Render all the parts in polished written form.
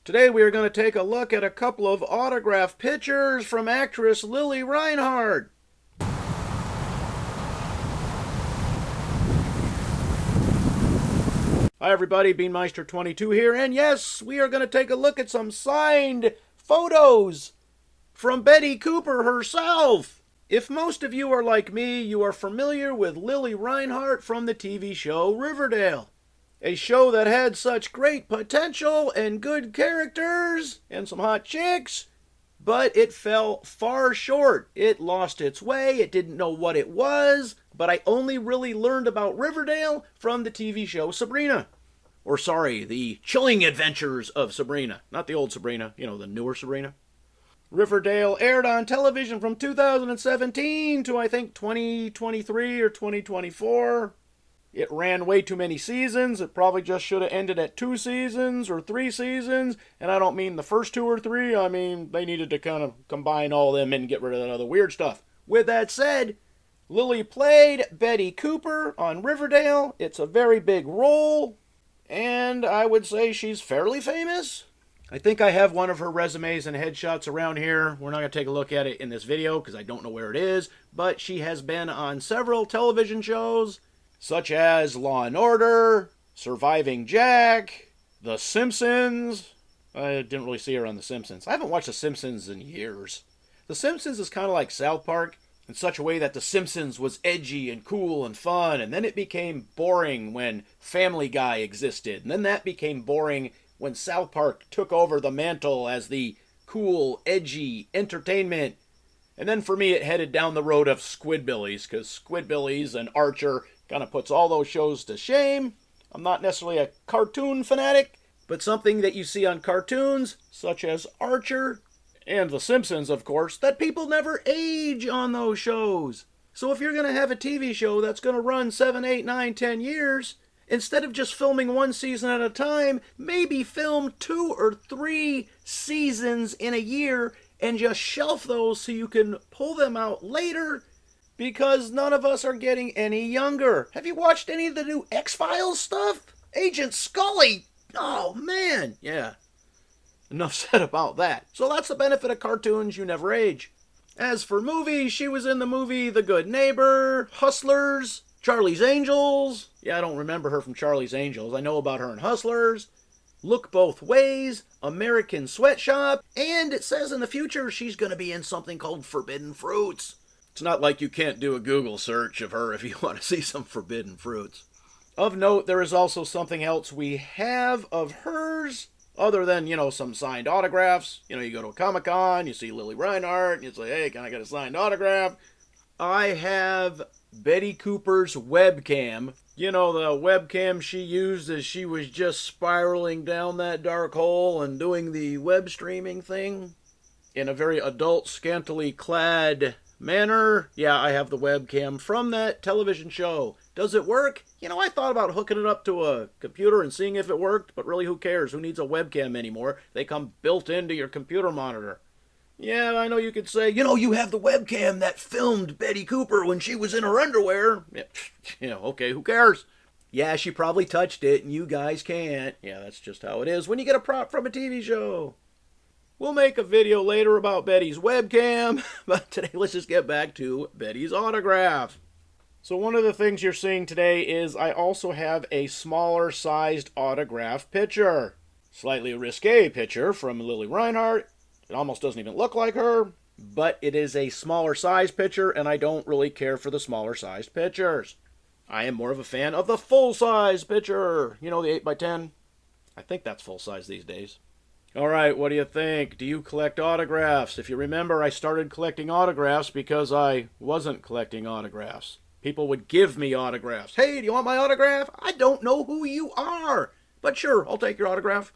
Today we are going to take a look at a couple of autograph pictures from actress Lili Reinhart. Hi everybody, Beanmeister22 here, and yes, we are going to take a look at some signed photos from Betty Cooper herself. If most of you are like me, you are familiar with Lili Reinhart from the TV show Riverdale. A show that had such great potential and good characters and some hot chicks, but it fell far short. It lost its way, it didn't know what it was, but I only really learned about Riverdale from the TV show Sabrina. Or sorry, the chilling adventures of Sabrina. Not the old Sabrina, you know, the newer Sabrina. Riverdale aired on television from 2017 to I think 2023 or 2024. It ran way too many seasons. It probably just should have ended at 2 seasons or 3 seasons. And I don't mean the first 2 or 3. I mean, they needed to kind of combine all of them and get rid of that other weird stuff. With that said, Lili played Betty Cooper on Riverdale. It's a very big role. And I would say she's fairly famous. I think I have one of her resumes and headshots around here. We're not going to take a look at it in this video because I don't know where it is. But she has been on several television shows, such as Law and Order, Surviving Jack, The Simpsons. I didn't really see her on The Simpsons. I haven't watched The Simpsons in years. The Simpsons is kind of like South Park in such a way that The Simpsons was edgy and cool and fun, and then it became boring when Family Guy existed, and then that became boring when South Park took over the mantle as the cool, edgy entertainment. And then for me, it headed down the road of Squidbillies, because Squidbillies and Archer kind of puts all those shows to shame. I'm not necessarily a cartoon fanatic, but something that you see on cartoons, such as Archer and The Simpsons, of course, that people never age on those shows. So if you're going to have a TV show that's going to run 7, 8, 9, 10 years, instead of just filming 1 season at a time, maybe film 2 or 3 seasons in a year and just shelf those so you can pull them out later, because none of us are getting any younger. Have you watched any of the new X-Files stuff? Agent Scully! Oh, man! Yeah. Enough said about that. So that's the benefit of cartoons, you never age. As for movies, she was in the movie The Good Neighbor, Hustlers, Charlie's Angels. Yeah, I don't remember her from Charlie's Angels. I know about her in Hustlers. Look Both Ways, American Sweatshop, and it says in the future she's going to be in something called Forbidden Fruits. It's not like you can't do a Google search of her if you want to see some Forbidden Fruits. Of note, there is also something else we have of hers, other than, you know, some signed autographs. You know, you go to a Comic-Con, you see Lili Reinhart, and you say, hey, can I get a signed autograph? I have Betty Cooper's webcam. You know, the webcam she used as she was just spiraling down that dark hole and doing the web streaming thing in a very adult, scantily clad manner. Yeah, I have the webcam from that television show. Does it work? You know, I thought about hooking it up to a computer and seeing if it worked, but really who cares? Who needs a webcam anymore? They come built into your computer monitor. Yeah, I know you could say, you know, you have the webcam that filmed Betty Cooper when she was in her underwear. Yeah, you know, okay, who cares? Yeah, she probably touched it and you guys can't. Yeah, that's just how it is when you get a prop from a TV show. We'll make a video later about Betty's webcam, but today let's just get back to Betty's autograph. So one of the things you're seeing today is I also have a smaller sized autograph picture. Slightly risque picture from Lili Reinhart. It almost doesn't even look like her, but it is a smaller size picture, and I don't really care for the smaller sized pictures. I am more of a fan of the full size picture. You know, the 8x10? I think that's full size these days. Alright, what do you think? Do you collect autographs? If you remember, I started collecting autographs because I wasn't collecting autographs. People would give me autographs. Hey, do you want my autograph? I don't know who you are, but sure, I'll take your autograph.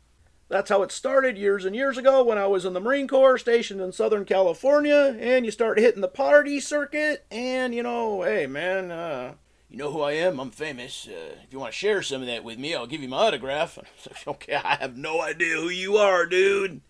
That's how it started years and years ago when I was in the Marine Corps stationed in Southern California, and you start hitting the party circuit, and, you know, hey, man, you know who I am? I'm famous. If you want to share some of that with me, I'll give you my autograph. Okay, I have no idea who you are, dude.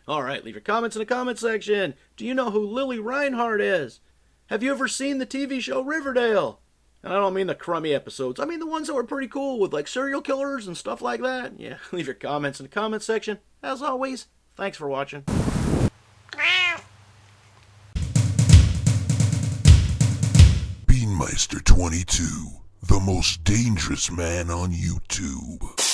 All right, leave your comments in the comment section. Do you know who Lili Reinhart is? Have you ever seen the TV show Riverdale? And I don't mean the crummy episodes. I mean the ones that were pretty cool with like serial killers and stuff like that. Yeah, leave your comments in the comment section. As always, thanks for watching. Beanmeister 22, the most dangerous man on YouTube.